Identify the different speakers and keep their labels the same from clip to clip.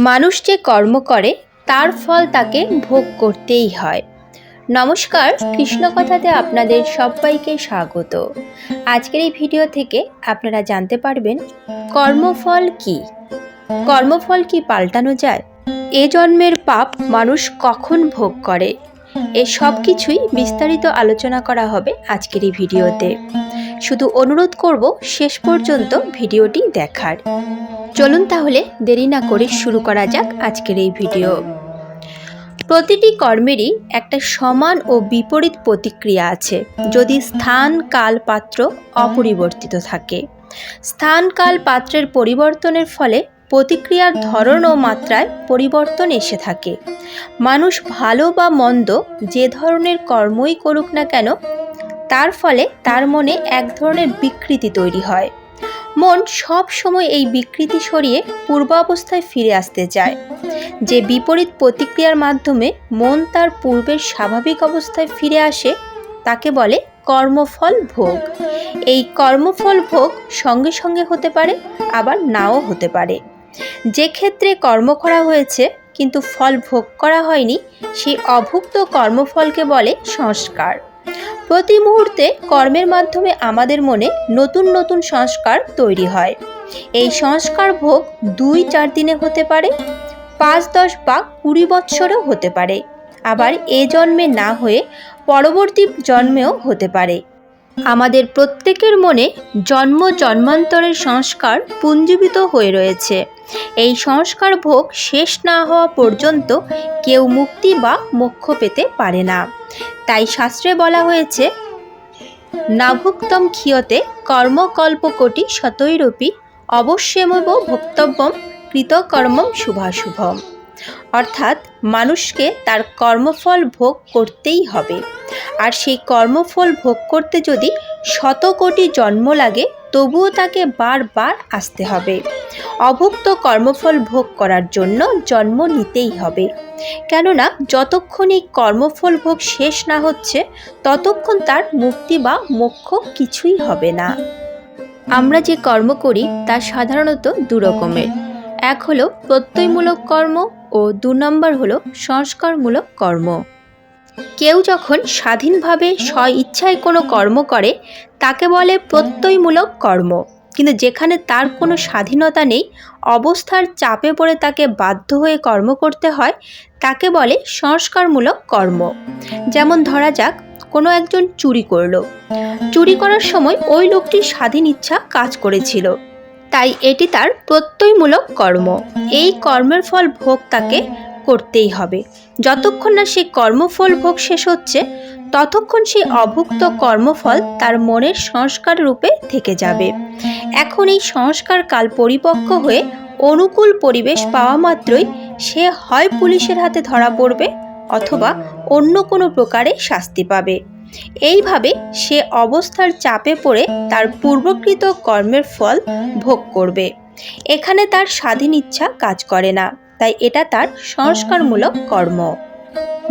Speaker 1: মানুষ যে কর্ম করে তার ফল তাকে ভোগ করতেই হয়। নমস্কার, কৃষ্ণকথাতে আপনাদের সবাইকে স্বাগত। আজকের এই ভিডিও থেকে আপনারা জানতে পারবেন কর্মফল কি। কর্মফল কি পাল্টানো যায়? এ জন্মের পাপ মানুষ কখন ভোগ করে? এ সব কিছুই বিস্তারিত আলোচনা করা হবে আজকের এই ভিডিওতে। শুধু অনুরোধ করব শেষ পর্যন্ত ভিডিওটি দেখার। চলুন তাহলে দেরি না করে শুরু করা যাক আজকের এই ভিডিও। প্রতিটি কর্মেরই একটা সমান ও বিপরীত প্রতিক্রিয়া আছে যদি স্থান কাল পাত্র অপরিবর্তিত থাকে। স্থান কাল পাত্রের পরিবর্তনের ফলে প্রতিক্রিয়ার ধরন ও মাত্রায় পরিবর্তন এসে থাকে। মানুষ ভালো বা মন্দ যে ধরনের কর্মই করুক না কেন, তার ফলে তার মনে এক ধরনের বিকৃতি তৈরি হয়। মন সব সময় এই বিকৃতি সরিয়ে পূর্বাবস্থায় ফিরে আসতে চায়। যে বিপরীত প্রতিক্রিয়ার মাধ্যমে মন তার পূর্বের স্বাভাবিক অবস্থায় ফিরে আসে তাকে বলে কর্মফল ভোগ। এই কর্মফল ভোগ সঙ্গে সঙ্গে হতে পারে, আবার নাও হতে পারে। যে ক্ষেত্রে কর্ম করা হয়েছে কিন্তু ফল ভোগ করা হয়নি, সেই অভুক্ত কর্মফলকে বলে সংস্কার। প্রতি মুহূর্তে কর্মের মাধ্যমে আমাদের মনে নতুন নতুন সংস্কার তৈরি হয়। এই সংস্কার ভোগ 2-4 দিনে হতে পারে, 5-10 বা 20 বৎসরও হতে পারে, আবার এ জন্মে না হয়ে পরবর্তী জন্মেও হতে পারে। আমাদের প্রত্যেকের মনে জন্ম জন্মান্তরের সংস্কার পুঞ্জীভূত হয়ে রয়েছে। এই সংস্কার ভোগ শেষ না হওয়া পর্যন্ত কেউ মুক্তি বা মোক্ষ পেতে পারে না। তাই শাস্ত্রে বলা হয়েছে, নাভুক্তম ক্ষীয়তে কর্মকল্পকোটি শতৈরপি অবশ্যমেব ভোক্তব্যম কৃতকর্মম শুভাশুভম। অর্থাৎ মানুষকে তার কর্মফল ভোগ করতেই হবে, আর সেই কর্মফল ভোগ করতে যদি 100 কোটি জন্ম লাগে তবুও তাকে বারবার আসতে হবে। অভুক্ত কর্মফল ভোগ করার জন্য জন্ম নিতেই হবে, কেননা যতক্ষণ এই কর্মফল ভোগ শেষ না হচ্ছে ততক্ষণ তার মুক্তি বা মোক্ষ কিছুই হবে না। আমরা যে কর্ম করি তা সাধারণত 2 রকমের। এক হলো প্রত্যয়মূলক কর্ম ও 2 নম্বর হলো সংস্কারমূলক কর্ম। কেউ যখন স্বাধীনভাবে স্ব ইচ্ছায় কোনো কর্ম করে তাকে বলে প্রত্যয়মূলক কর্ম, কিন্তু যেখানে তার কোনো স্বাধীনতা নেই, অবস্থার চাপে পড়ে তাকে বাধ্য হয়ে কর্ম করতে হয়, তাকে বলে সংস্কারমূলক কর্ম। যেমন ধরা যাক, কোনো একজন চুরি করলো। চুরি করার সময় ওই লোকটির স্বাধীন ইচ্ছা কাজ করেছিল, তাই এটি তার প্রত্যয়মূলক কর্ম। এই কর্মের ফল ভোগ তাকে করতেই হবে। যতক্ষণ না সেই কর্মফল ভোগ শেষ হচ্ছে ততক্ষণ সেই অভুক্ত কর্মফল তার মনের সংস্কার রূপে থেকে যাবে। এখন এই সংস্কার কাল পরিপক্ক হয়ে অনুকূল পরিবেশ পাওয়া মাত্রই সে হয় পুলিশের হাতে ধরা পড়বে অথবা অন্য কোনো প্রকারে শাস্তি পাবে। এইভাবে সে অবস্থার চাপে পড়ে তার পূর্বকৃত কর্মের ফল ভোগ করবে। এখানে তার স্বাধীন ইচ্ছা কাজ করে না, তাই এটা তার সংস্কারমূলক কর্ম।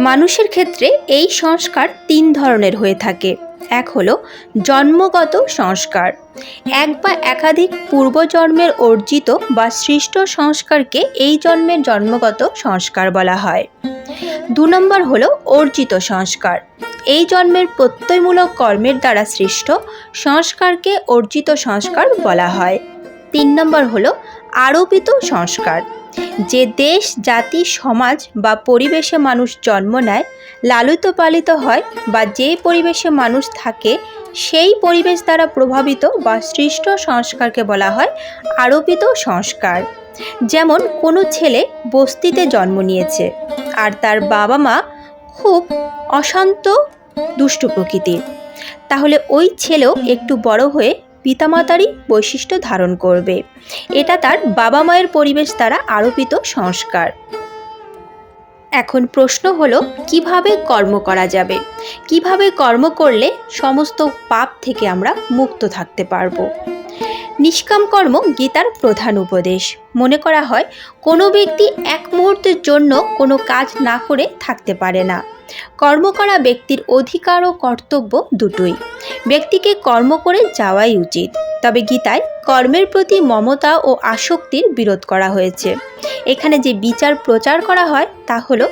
Speaker 1: মানুষের ক্ষেত্রে এই সংস্কার 3 ধরনের হয়ে থাকে। এক হলো জন্মগত সংস্কার। এক বা একাধিক পূর্বজন্মের অর্জিত বা সৃষ্ট সংস্কারকে এই জন্মের জন্মগত সংস্কার বলা হয়। 2 নম্বর হলো অর্জিত সংস্কার। এই জন্মের প্রত্যয়মূলক কর্মের দ্বারা সৃষ্ট সংস্কারকে অর্জিত সংস্কার বলা হয়। 3 নম্বর হলো আরোপিত সংস্কার। যে দেশ, জাতি, সমাজ বা পরিবেশে মানুষ জন্ম নেয়, লালিত পালিত হয় বা যে পরিবেশে মানুষ থাকে সেই পরিবেশ দ্বারা প্রভাবিত বা সৃষ্ট সংস্কারকে বলা হয় আরোপিত সংস্কার। যেমন কোনো ছেলে বস্তিতে জন্ম নিয়েছে আর তার বাবা মা খুব অশান্ত দুষ্ট প্রকৃতির, তাহলে ওই ছেলেও একটু বড় হয়ে পিতামাতারই বৈশিষ্ট্য ধারণ করবে। এটা তার বাবা মায়ের পরিবেশ দ্বারা আরোপিত সংস্কার। এখন প্রশ্ন হলো, কিভাবে কর্ম করা যাবে? কিভাবে কর্ম করলে সমস্ত পাপ থেকে আমরা মুক্ত থাকতে পারবো? নিষ্কাম কর্ম গীতার প্রধান উপদেশ। মনে করা হয় কোনো ব্যক্তি এক মুহূর্তের জন্য কোনো কাজ না করে থাকতে পারে না। কর্ম করা ব্যক্তির অধিকার ও কর্তব্য দুটোই। ব্যক্তিকে কর্ম করে যাওয়াই উচিত। তবে গীতায় কর্মের প্রতি মমতা ও আসক্তির বিরোধ করা হয়েছে। এখানে যে বিচার প্রচার করা হয় তা হলো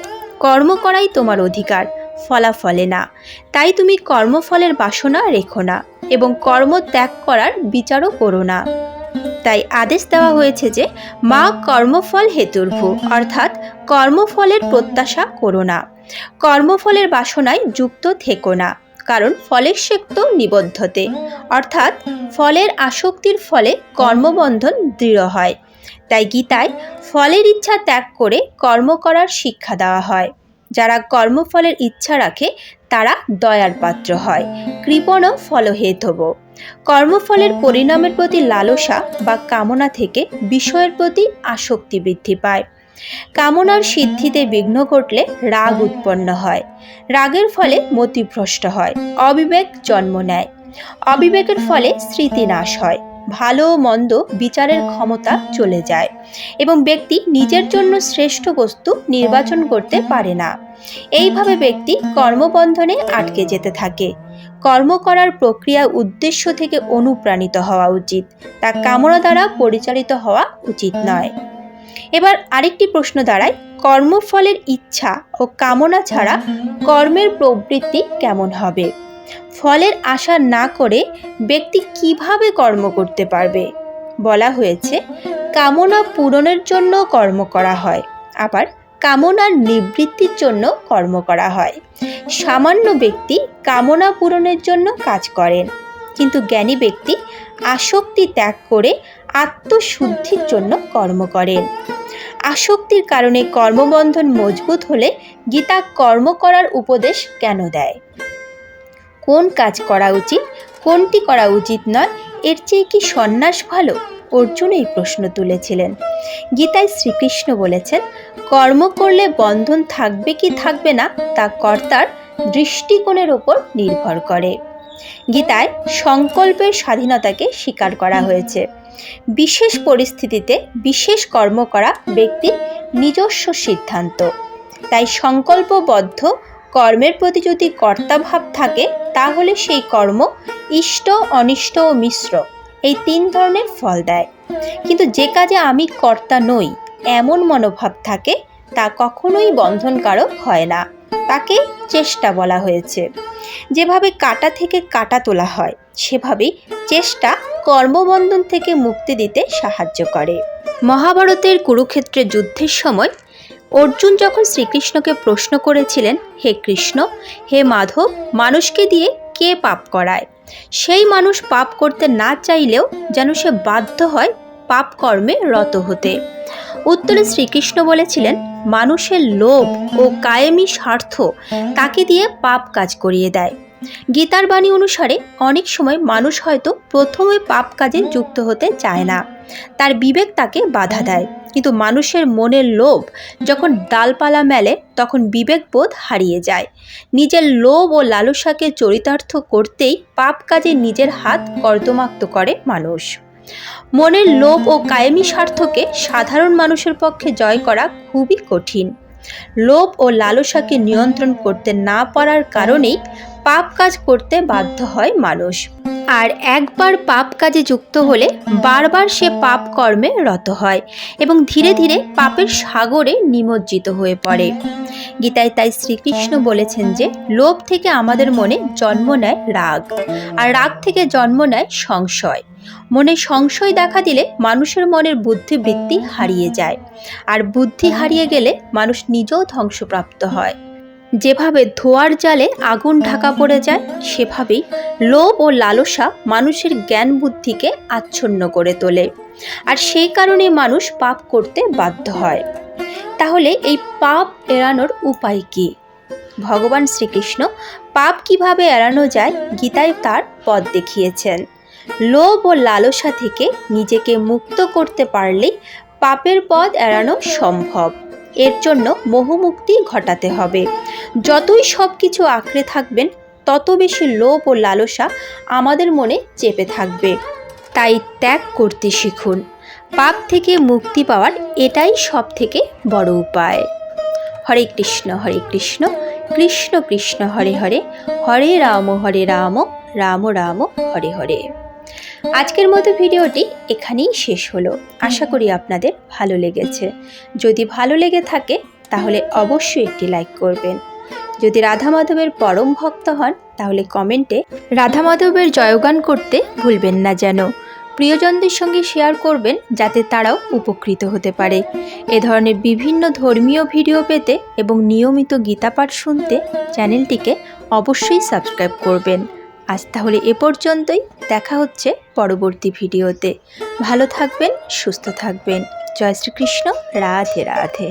Speaker 1: কর্ম করাই তোমার অধিকার, ফলাফলে না। তাই তুমি কর্মফলের বাসনা রেখো না এবং কর্ম ত্যাগ করার বিচারও করো না। তাই আদেশ দেওয়া হয়েছে যে মা কর্মফল হেতুর্ভু, অর্থাৎ কর্মফলের প্রত্যাশা করো না। কর্মফলের বাসনায় যুক্ত থেকো না, কারণ ফলের সেক্ত নিবদ্ধতে, অর্থাৎ ফলের আসক্তির ফলে কর্মবন্ধন দৃঢ় হয়। তাই গীতায় ফলের ইচ্ছা ত্যাগ করে কর্ম করার শিক্ষা দেওয়া হয়। যারা কর্মফলের ইচ্ছা রাখে তারা দয়ার পাত্র হয়, কৃপণ ফলহেতব। কর্মফলের পরিণামের প্রতি লালসা বা কামনা থেকে বিষয়ের প্রতি আসক্তি বৃদ্ধি পায়। কামনার সিদ্ধিতে বিঘ্ন ঘটলে রাগ উৎপন্ন হয়। রাগের ফলে মতিভ্রষ্ট হয়, অবিবেক জন্ম নেয়। অবিবেকের ফলে স্মৃতি নাশ হয়, ভালো মন্দ বিচারের ক্ষমতা চলে যায় এবং ব্যক্তি নিজের জন্য শ্রেষ্ঠ বস্তু নির্বাচন করতে পারে না। এইভাবে ব্যক্তি কর্মবন্ধনে আটকে যেতে থাকে। কর্ম করার প্রক্রিয়া উদ্দেশ্য থেকে অনুপ্রাণিত হওয়া উচিত, তা কামনা দ্বারা পরিচালিত হওয়া উচিত নয়। এবার আরেকটি প্রশ্ন দাঁড়ায়, কর্মফলের ইচ্ছা ও কামনা ছাড়া কর্মের প্রবৃত্তি কেমন হবে? ফলের আশা না করে ব্যক্তি কিভাবে কর্ম করতে পারবে? বলা হয়েছে কামনা পূরণের জন্য কর্ম করা হয়, আবার কামনার নিবৃত্তির জন্য কর্ম করা হয়। সামান্য ব্যক্তি কামনা পূরণের জন্য কাজ করেন, কিন্তু জ্ঞানী ব্যক্তি আসক্তি ত্যাগ করে আত্মশুদ্ধির জন্য কর্ম করেন। আসক্তির কারণে কর্মবন্ধন মজবুত হলে গীতা কর্ম করার উপদেশ কেন দেয়? কোন কাজ করা উচিত, কোনটি করা উচিত নয়, এর চেয়ে কি সন্ন্যাস ভালো? অর্জুন এই প্রশ্ন তুলেছিলেন। গীতায় শ্রীকৃষ্ণ বলেছেন, কর্ম করলে বন্ধন থাকবে কি থাকবে না তা কর্তার দৃষ্টিকোণের ওপর নির্ভর করে। গীতায় সংকল্পের স্বাধীনতাকে স্বীকার করা হয়েছে। বিশেষ পরিস্থিতিতে বিশেষ কর্ম করা ব্যক্তির নিজস্ব সিদ্ধান্ত। তাই সংকল্পবদ্ধ কর্মের প্রতি যদি কর্তাভাব থাকে তাহলে সেই কর্ম ইষ্ট, অনিষ্ট ও মিশ্র এই তিন ধরনের ফল দেয়। কিন্তু যে কাজে আমি কর্তা নই এমন মনোভাব থাকে তা কখনোই বন্ধনকারক হয় না। তাকে চেষ্টা বলা হয়েছে। যেভাবে কাঁটা থেকে কাঁটা তোলা হয় সেভাবেই চেষ্টা কর্মবন্ধন থেকে মুক্তি দিতে সাহায্য করে। মহাভারতের কুরুক্ষেত্রের যুদ্ধের সময় অর্জুন যখন শ্রীকৃষ্ণকে প্রশ্ন করেছিলেন, হে কৃষ্ণ, হে মাধব, মানুষকে দিয়ে কে পাপ করায়? সেই মানুষ পাপ করতে না চাইলেও যেন সে বাধ্য হয় পাপ কর্মে রত হতে। উত্তরে শ্রীকৃষ্ণ বলেছিলেন, মানুষের লোভ ও কায়েমি স্বার্থ তাকে দিয়ে পাপ কাজ করিয়ে দেয়। গীতার বাণী অনুসারে অনেক সময় মানুষ হয়তো প্রথমে পাপ কাজে যুক্ত হতে চায় না, তার বিবেক তাকে বাধা দেয়। কিন্তু মানুষের মনের লোভ যখন ডালপালা মেলে তখন বিবেকবোধ হারিয়ে যায়। নিজের লোভ ও লালসাকে চরিতার্থ করতেই পাপ কাজে নিজের হাত কর্দমাক্ত করে মানুষ। মনের লোভ ও কায়েমি স্বার্থকে সাধারণ মানুষের পক্ষে জয় করা খুবই কঠিন। লোভ ও লালসাকে নিয়ন্ত্রণ করতে না পারার কারণেই পাপ কাজ করতে বাধ্য হয় মানুষ। আর একবার পাপ কাজে যুক্ত হলে বারবার সে পাপ কর্মে রত হয় এবং ধীরে ধীরে পাপের সাগরে নিমজ্জিত হয়ে পড়ে। গীতায় তাই শ্রীকৃষ্ণ বলেছেন যে লোভ থেকে আমাদের মনে জন্ম নেয় রাগ, আর রাগ থেকে জন্ম নেয় সংশয়। মনে সংশয় দেখা দিলে মানুষের মনের বুদ্ধিবৃত্তি হারিয়ে যায়, আর বুদ্ধি হারিয়ে গেলে মানুষ নিজেও ধ্বংসপ্রাপ্ত হয়। যেভাবে ধোঁয়ার জালে আগুন ঢাকা পড়ে যায়, সেভাবেই লোভ ও লালসা মানুষের জ্ঞান বুদ্ধিকে আচ্ছন্ন করে তোলে, আর সেই কারণে মানুষ পাপ করতে বাধ্য হয়। তাহলে এই পাপ এড়ানোর উপায় কি? ভগবান শ্রীকৃষ্ণ পাপ কিভাবে এড়ানো যায় গীতায় তার পথ দেখিয়েছেন। লোভ ও লালসা থেকে নিজেকে মুক্ত করতে পারলেই পাপের পথ এড়ানো সম্ভব। এর জন্য মোহমুক্তি ঘটাতে হবে। যতই সব কিছু আঁকড়ে থাকবেন তত বেশি লোভ ও লালসা আমাদের মনে চেপে থাকবে। তাই ত্যাগ করতে শিখুন। পাপ থেকে মুক্তি পাওয়ার এটাই সব থেকে বড় উপায়। হরে কৃষ্ণ কৃষ্ণ কৃষ্ণ হরে হরে, হরে রাম রাম রাম হরে হরে। আজকের মতো ভিডিওটি এখানেই শেষ হলো। আশা করি আপনাদের ভালো লেগেছে। যদি ভালো লেগে থাকে তাহলে অবশ্যই একটি লাইক করবেন। যদি রাধা মাধবের পরম ভক্ত হন তাহলে কমেন্টে রাধা মাধবের জয়গান করতে ভুলবেন না যেন। প্রিয়জনদের সঙ্গে শেয়ার করবেন যাতে তারাও উপকৃত হতে পারে। এ ধরনের বিভিন্ন ধর্মীয় ভিডিও পেতে এবং নিয়মিত গীতা পাঠ শুনতে চ্যানেলটিকে অবশ্যই সাবস্ক্রাইব করবেন। আজ তাহলে এ পর্যন্তই। দেখা হচ্ছে পরবর্তী ভিডিওতে। ভালো থাকবেন, সুস্থ থাকবেন। জয় শ্রীকৃষ্ণ। রাধে রাধে।